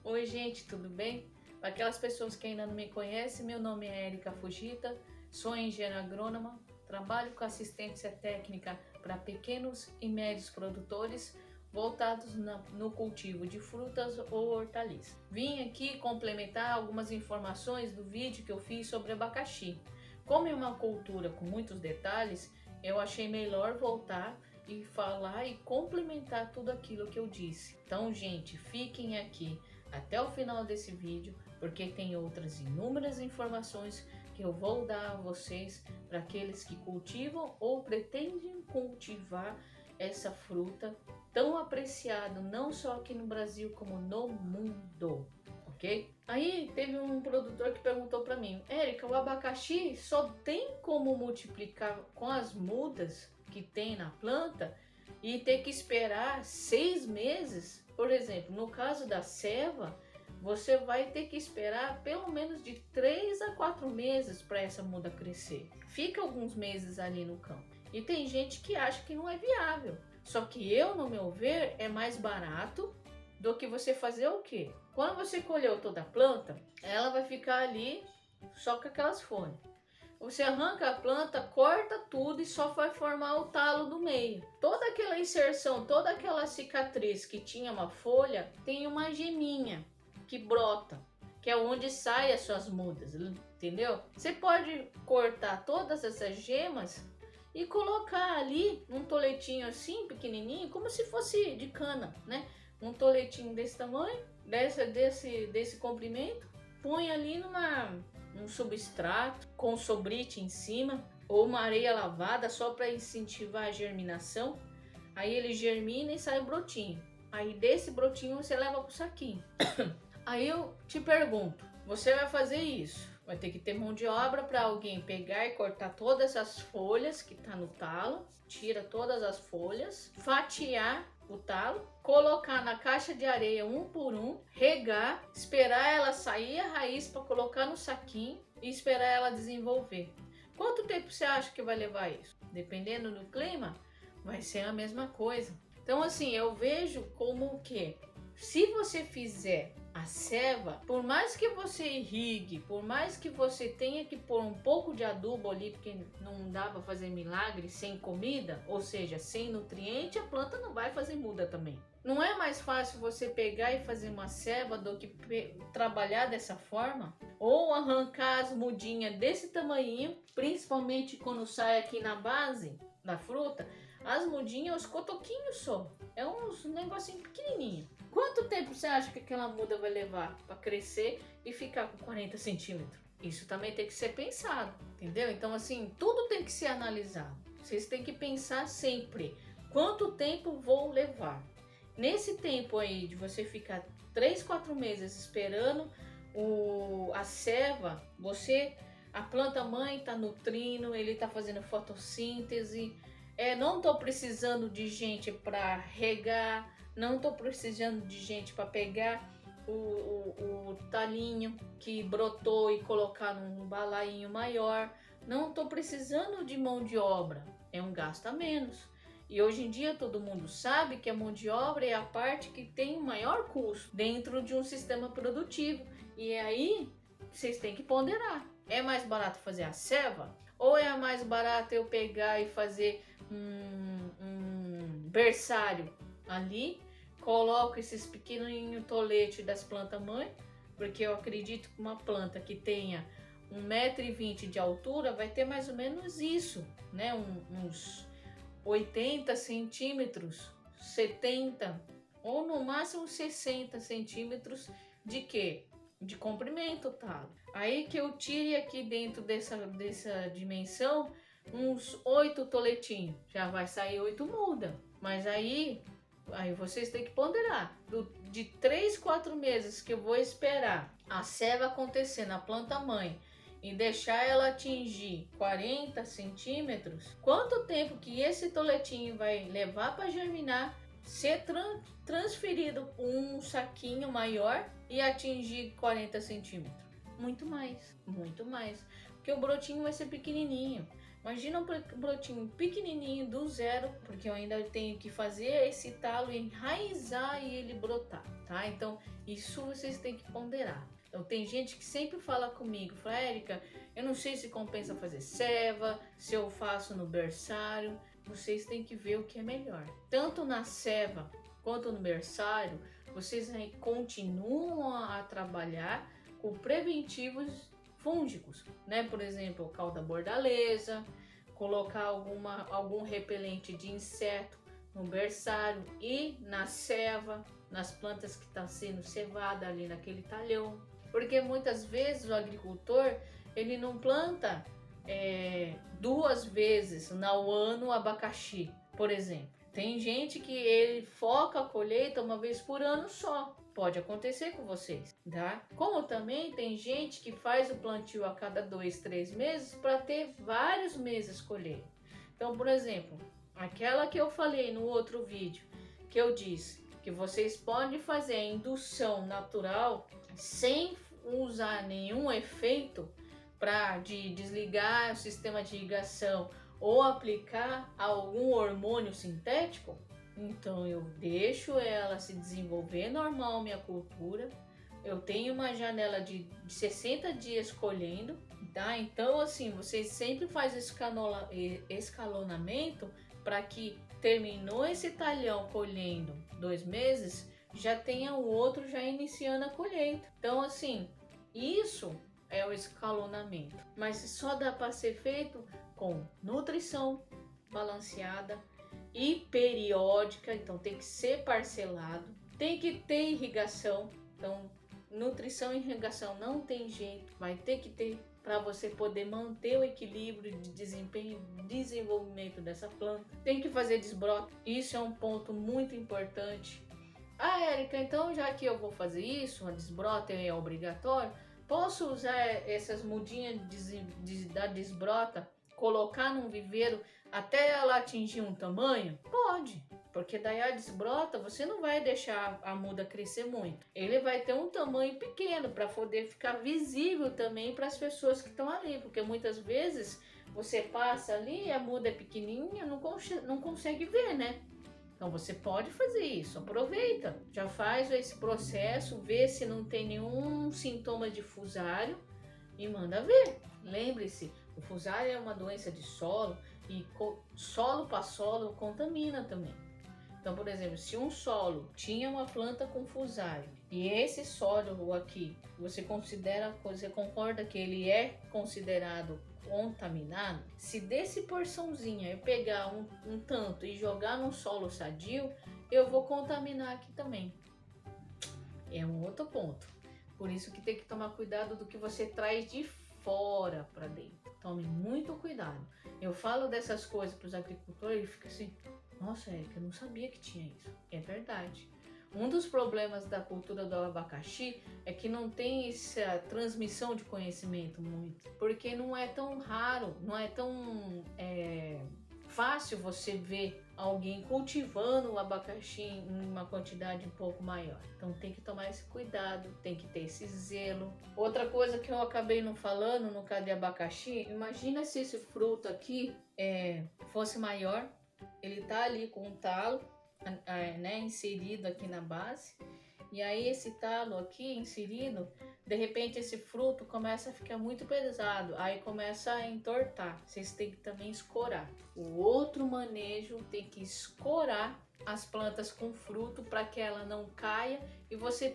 Oi gente, tudo bem? Para aquelas pessoas que ainda não me conhecem, meu nome é Erika Fujita, sou engenheira agrônoma, trabalho com assistência técnica para pequenos e médios produtores voltados no cultivo de frutas ou hortaliças. Vim aqui complementar algumas informações do vídeo que eu fiz sobre abacaxi. Como é uma cultura com muitos detalhes, eu achei melhor voltar e falar e complementar tudo aquilo que eu disse. Então, gente, fiquem aqui até o final desse vídeo, porque tem outras inúmeras informações que eu vou dar a vocês para aqueles que cultivam ou pretendem cultivar essa fruta tão apreciada não só aqui no Brasil como no mundo. Ok? Aí teve um produtor que perguntou para mim: Érica, o abacaxi só tem como multiplicar com as mudas que tem na planta e ter que esperar 6 meses? Por exemplo, no caso da ceva, você vai ter que esperar pelo menos de 3 a 4 meses para essa muda crescer. Fica alguns meses ali no campo. E tem gente que acha que não é viável. Só que eu, no meu ver, é mais barato do que você fazer o quê? Quando você colheu toda a planta, ela vai ficar ali só com aquelas folhas. Você arranca a planta, corta tudo e só vai formar o talo no meio. Toda aquela inserção, toda aquela cicatriz que tinha uma folha, tem uma geminha que brota, que é onde saem as suas mudas, entendeu? Você pode cortar todas essas gemas e colocar ali num toletinho assim, pequenininho, como se fosse de cana, né? Um toletinho desse tamanho, desse comprimento, põe ali num substrato com sobrite em cima ou uma areia lavada só para incentivar a germinação. Aí ele germina e sai o brotinho. Aí desse brotinho você leva pro saquinho. Aí eu te pergunto, você vai fazer isso? Vai ter que ter mão de obra para alguém pegar e cortar todas essas folhas que tá no talo, tira todas as folhas, fatiar o talo, colocar na caixa de areia um por um, regar, esperar ela sair a raiz para colocar no saquinho e esperar ela desenvolver. Quanto tempo você acha que vai levar isso? Dependendo do clima, vai ser a mesma coisa. Então assim, eu vejo como que se você fizer a ceva, por mais que você irrigue, por mais que você tenha que pôr um pouco de adubo ali, porque não dá para fazer milagre sem comida, ou seja, sem nutriente, a planta não vai fazer muda também. Não é mais fácil você pegar e fazer uma ceva do que trabalhar dessa forma? Ou arrancar as mudinhas desse tamanho, principalmente quando sai aqui na base da fruta, as mudinhas, os cotoquinhos só. É uns negocinho pequenininho. Quanto tempo você acha que aquela muda vai levar para crescer e ficar com 40 centímetros? Isso também tem que ser pensado, entendeu? Então assim, tudo tem que ser analisado. Vocês têm que pensar sempre, quanto tempo vou levar? Nesse tempo aí de você ficar 3, 4 meses esperando a ceva, a planta mãe está nutrindo, ele está fazendo fotossíntese. Não estou precisando de gente para regar, não estou precisando de gente para pegar o talinho que brotou e colocar num balainho maior. Não estou precisando de mão de obra, é um gasto a menos. E hoje em dia todo mundo sabe que a mão de obra é a parte que tem o maior custo dentro de um sistema produtivo. E aí vocês têm que ponderar. É mais barato fazer a ceva? Ou é mais barato eu pegar e fazer um berçário ali, coloco esses pequenininhos toletes das plantas mãe, porque eu acredito que uma planta que tenha 1,20 m de altura vai ter mais ou menos isso, né? Uns 80 centímetros, 70 ou no máximo 60 centímetros de quê? De comprimento, tá? Aí que eu tire aqui dentro dessa dimensão uns 8 toletinhos, já vai sair 8 mudas. Mas aí vocês têm que ponderar, de 3, 4 meses que eu vou esperar a ceva acontecer na planta mãe e deixar ela atingir 40 centímetros, quanto tempo que esse toletinho vai levar para germinar, ser transferido para um saquinho maior e atingir 40 centímetros? Muito mais, porque o brotinho vai ser pequenininho. Imagina um brotinho pequenininho do zero, porque eu ainda tenho que fazer esse talo enraizar e ele brotar, tá? Então isso vocês têm que ponderar. Então tem gente que sempre fala comigo, fala, Érica, eu não sei se compensa fazer ceva, se eu faço no berçário. Vocês têm que ver o que é melhor. Tanto na ceva quanto no berçário, vocês continuam a trabalhar com preventivos fúngicos, né? Por exemplo, cauda bordaleza, colocar algum repelente de inseto no berçário e na ceva, nas plantas que estão sendo cevadas ali naquele talhão. Porque muitas vezes o agricultor, ele não planta 2 vezes no ano abacaxi, por exemplo. Tem gente que ele foca a colheita uma vez por ano só. Pode acontecer com vocês, tá? Como também tem gente que faz o plantio a cada 2, 3 meses para ter vários meses colher. Então, por exemplo, aquela que eu falei no outro vídeo, que eu disse que vocês podem fazer a indução natural sem usar nenhum efeito de desligar o sistema de irrigação ou aplicar algum hormônio sintético. Então eu deixo ela se desenvolver normal, minha cultura. Eu tenho uma janela de 60 dias colhendo, tá? Então assim, vocês sempre fazem escalonamento para que terminou esse talhão colhendo 2 meses, já tenha o outro já iniciando a colheita. Então assim, isso é o escalonamento, mas só dá para ser feito com nutrição balanceada e periódica, então tem que ser parcelado, tem que ter irrigação. Então nutrição e irrigação não tem jeito, vai ter que ter para você poder manter o equilíbrio de desempenho e desenvolvimento dessa planta. Tem que fazer desbrote, isso é um ponto muito importante. Ah, Érica, então já que eu vou fazer isso, a desbrota é obrigatório, posso usar essas mudinhas da desbrota, colocar num viveiro até ela atingir um tamanho? Pode, porque daí a desbrota você não vai deixar a muda crescer muito. Ele vai ter um tamanho pequeno para poder ficar visível também para as pessoas que estão ali, porque muitas vezes você passa ali e a muda é pequenininha, não consegue ver, né? Então você pode fazer isso, aproveita, já faz esse processo, vê se não tem nenhum sintoma de fusário e manda ver. Lembre-se, o fusário é uma doença de solo e solo para solo contamina também. Então, por exemplo, se um solo tinha uma planta com fusário e esse solo aqui, você concorda que ele é considerado contaminado? Se desse porçãozinha eu pegar um tanto e jogar num solo sadio, eu vou contaminar aqui também. É um outro ponto. Por isso que tem que tomar cuidado do que você traz de fora para dentro. Tome muito cuidado. Eu falo dessas coisas para os agricultores e fica assim, nossa, Érica, eu não sabia que tinha isso. É verdade. Um dos problemas da cultura do abacaxi é que não tem essa transmissão de conhecimento muito, porque não é tão raro, não é tão fácil você ver alguém cultivando o abacaxi em uma quantidade um pouco maior. Então tem que tomar esse cuidado, tem que ter esse zelo. Outra coisa que eu acabei não falando no caso de abacaxi, imagina se esse fruto aqui fosse maior, ele tá ali com um talo, né, inserido aqui na base, e aí esse talo aqui inserido, de repente esse fruto começa a ficar muito pesado, aí começa a entortar. Vocês têm que também escorar. O outro manejo tem que escorar as plantas com fruto para que ela não caia e você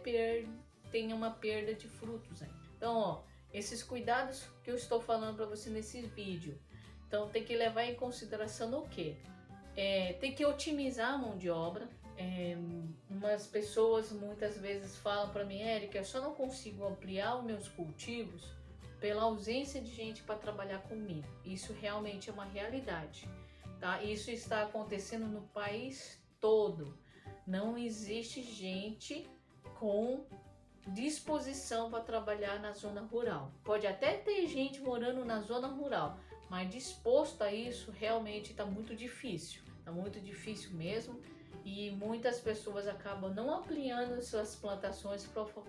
tenha uma perda de frutos aí. Então, ó, esses cuidados que eu estou falando para você nesse vídeo. Então tem que levar em consideração o quê? Tem que otimizar a mão de obra. Umas pessoas muitas vezes falam para mim, Érica, eu só não consigo ampliar os meus cultivos pela ausência de gente para trabalhar comigo. Isso realmente é uma realidade, tá? Isso está acontecendo no país todo. Não existe gente com disposição para trabalhar na zona rural. Pode até ter gente morando na zona rural, mas disposto a isso realmente está muito difícil. Está muito difícil mesmo. E muitas pessoas acabam não ampliando suas plantações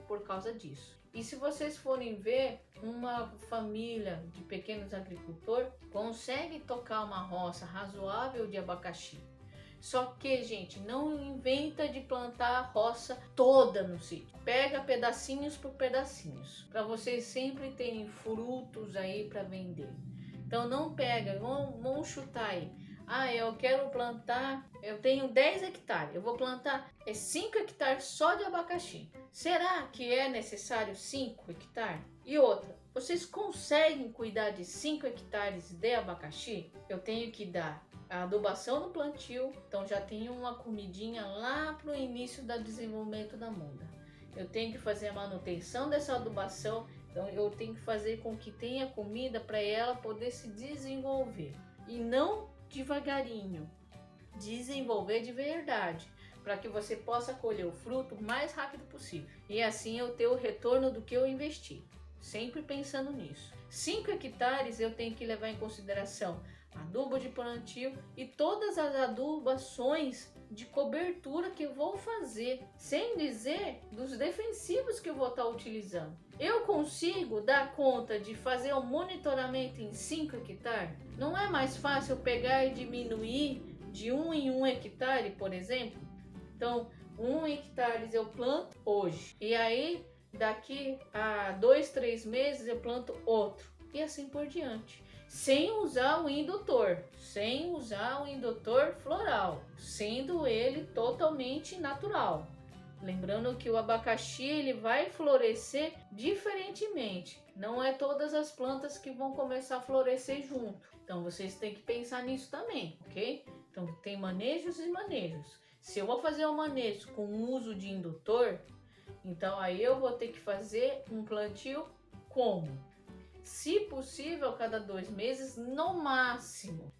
por causa disso. E se vocês forem ver, uma família de pequenos agricultores consegue tocar uma roça razoável de abacaxi. Só que, gente, não inventa de plantar a roça toda no sítio. Pega pedacinhos por pedacinhos, para vocês sempre terem frutos aí para vender. Então não pega, vamos chutar aí. Ah, eu quero plantar, eu tenho 10 hectares, eu vou plantar 5 hectares só de abacaxi. Será que é necessário 5 hectares? E outra, vocês conseguem cuidar de 5 hectares de abacaxi? Eu tenho que dar a adubação no plantio, então já tenho uma comidinha lá para o início do desenvolvimento da muda. Eu tenho que fazer a manutenção dessa adubação, então eu tenho que fazer com que tenha comida para ela poder se desenvolver. E não devagarinho, desenvolver de verdade, para que você possa colher o fruto o mais rápido possível. E assim eu ter o retorno do que eu investi. Sempre pensando nisso. 5 hectares eu tenho que levar em consideração adubo de plantio e todas as adubações de cobertura que eu vou fazer, sem dizer dos defensivos que eu vou estar utilizando. Eu consigo dar conta de fazer o monitoramento em 5 hectares? Não é mais fácil pegar e diminuir de 1 em 1 hectare, por exemplo? Então, 1 hectare eu planto hoje, e aí daqui a 2, 3 meses eu planto outro, e assim por diante. Sem usar o indutor floral, sendo ele totalmente natural. Lembrando que o abacaxi ele vai florescer diferentemente. Não é todas as plantas que vão começar a florescer junto. Então vocês têm que pensar nisso também, ok? Então tem manejos e manejos. Se eu vou fazer um manejo com uso de indutor, então aí eu vou ter que fazer um plantio como? Se possível, a cada 2 meses, no máximo,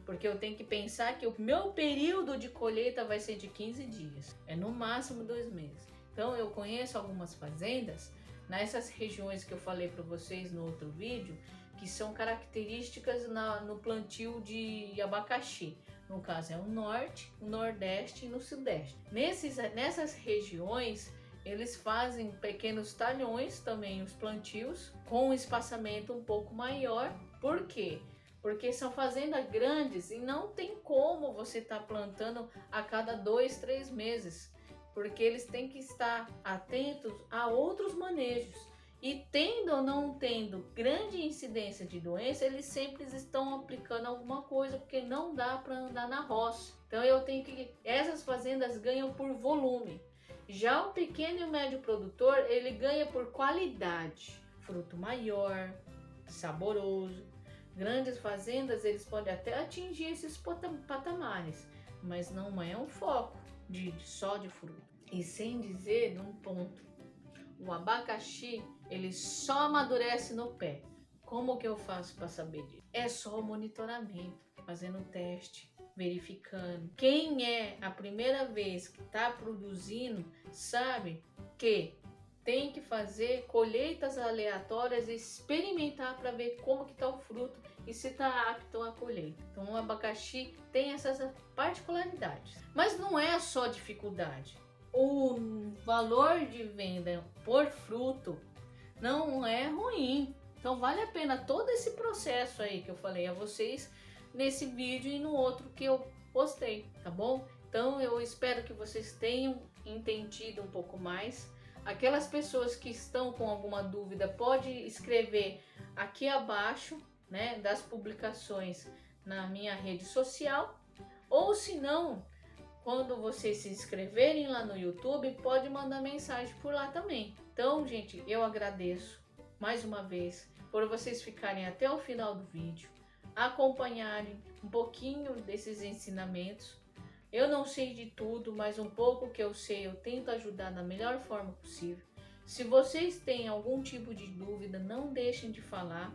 porque eu tenho que pensar que o meu período de colheita vai ser de 15 dias, é no máximo 2 meses. Então eu conheço algumas fazendas, nessas regiões que eu falei para vocês no outro vídeo, que são características no plantio de abacaxi. No caso é o norte, o nordeste e no sudeste. Nessas regiões, eles fazem pequenos talhões também os plantios, com um espaçamento um pouco maior. Por quê? Porque são fazendas grandes e não tem como você estar plantando a cada 2, 3 meses. Porque eles têm que estar atentos a outros manejos. E tendo ou não tendo grande incidência de doença, eles sempre estão aplicando alguma coisa, porque não dá para andar na roça. Então essas fazendas ganham por volume. Já o pequeno e o médio produtor, ele ganha por qualidade, fruto maior, saboroso. Grandes fazendas, eles podem até atingir esses patamares, mas não é um foco só de fruto. E sem dizer, num ponto, o abacaxi, ele só amadurece no pé. Como que eu faço para saber disso? É só o monitoramento, fazendo teste, verificando. Quem é a primeira vez que está produzindo sabe que tem que fazer colheitas aleatórias e experimentar para ver como que está o fruto e se está apto à colheita. Então o abacaxi tem essas particularidades. Mas não é só dificuldade. O valor de venda por fruto não é ruim. Então vale a pena todo esse processo aí que eu falei a vocês nesse vídeo e no outro que eu postei, tá bom? Então eu espero que vocês tenham entendido um pouco mais. Aquelas pessoas que estão com alguma dúvida, pode escrever aqui abaixo, né, das publicações na minha rede social, ou se não, quando vocês se inscreverem lá no YouTube, pode mandar mensagem por lá também. Então, gente, eu agradeço mais uma vez por vocês ficarem até o final do vídeo, acompanharem um pouquinho desses ensinamentos. Eu não sei de tudo, mas um pouco que eu sei eu tento ajudar da melhor forma possível. Se vocês têm algum tipo de dúvida, não deixem de falar,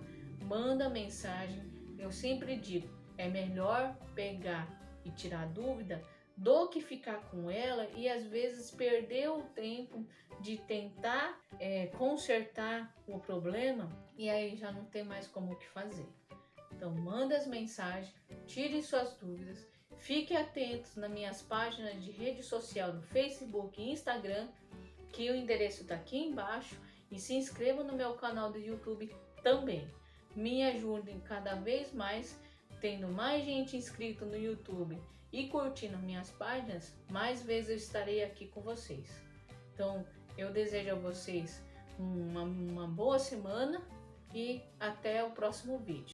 manda mensagem. Eu sempre digo, é melhor pegar e tirar dúvida do que ficar com ela e às vezes perder o tempo de tentar consertar o problema e aí já não tem mais como o que fazer. Então manda as mensagens, tire suas dúvidas, fique atentos nas minhas páginas de rede social no Facebook e Instagram, que o endereço está aqui embaixo, e se inscreva no meu canal do YouTube também. Me ajudem cada vez mais, tendo mais gente inscrito no YouTube e curtindo minhas páginas, mais vezes eu estarei aqui com vocês. Então, eu desejo a vocês uma boa semana e até o próximo vídeo.